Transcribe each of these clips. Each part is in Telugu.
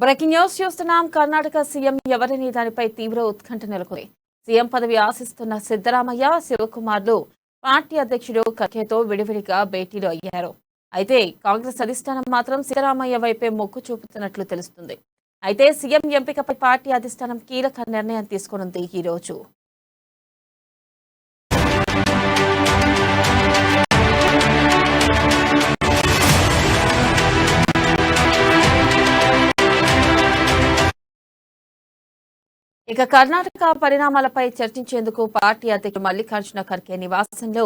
బ్రేకింగ్ న్యూస్ చూస్తున్నాం. కర్ణాటక సీఎం ఎవరనే దానిపై తీవ్ర ఉత్కంఠ నెలకొంది. సీఎం పదవి ఆశిస్తున్న సిద్ధరామయ్య, శివకుమార్లు పార్టీ అధ్యక్షుడు ఖర్గేతో విడివిడిగా భేటీలు అయ్యారు. అయితే కాంగ్రెస్ అధిష్టానం మాత్రం సిద్ధరామయ్య వైపే మొగ్గు చూపుతున్నట్లు తెలుస్తుంది. అయితే సీఎం ఎంపికపై పార్టీ అధిష్టానం కీలక నిర్ణయం తీసుకునుంది ఈ రోజు. ఇక కర్ణాటక పరిణామాలపై చర్చించేందుకు పార్టీ అధ్యక్షుడు మల్లికార్జున ఖర్గే నివాసంలో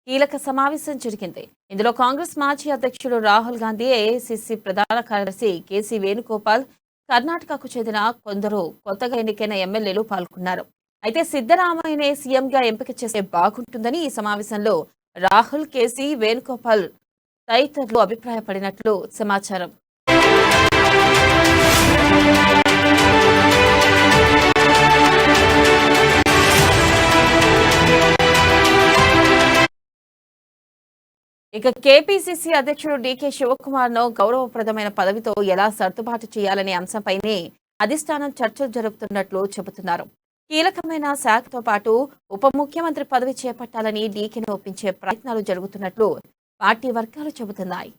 కీలక సమావేశం జరిగింది. ఇందులో కాంగ్రెస్ మాజీ అధ్యక్షుడు రాహుల్ గాంధీ, ఏఐసిసి ప్రధాన కార్యదర్శి కేసీ వేణుగోపాల్, కర్ణాటకకు చెందిన కొందరు కొత్తగా ఎన్నికైన ఎమ్మెల్యేలు పాల్గొన్నారు. అయితే సిద్ధరామయ్యనే సీఎంగా ఎంపిక చేస్తే బాగుంటుందని ఈ సమావేశంలో రాహుల్, కేసీ వేణుగోపాల్ తదితరులు అభిప్రాయపడినట్లు సమాచారం. ఇక కేపీసీసీ అధ్యక్షుడు డీకే శివకుమార్ ను గౌరవప్రదమైన పదవితో ఎలా సర్దుబాటు చేయాలనే అంశంపైనే అధిష్టానం చర్చలు జరుపుతున్నట్లు చెబుతున్నారు. కీలకమైన శాఖతో పాటు ఉప ముఖ్యమంత్రి పదవి చేపట్టాలని డీకేను ఒప్పించే ప్రయత్నాలు జరుగుతున్నట్లు పార్టీ వర్గాలు చెబుతున్నాయి.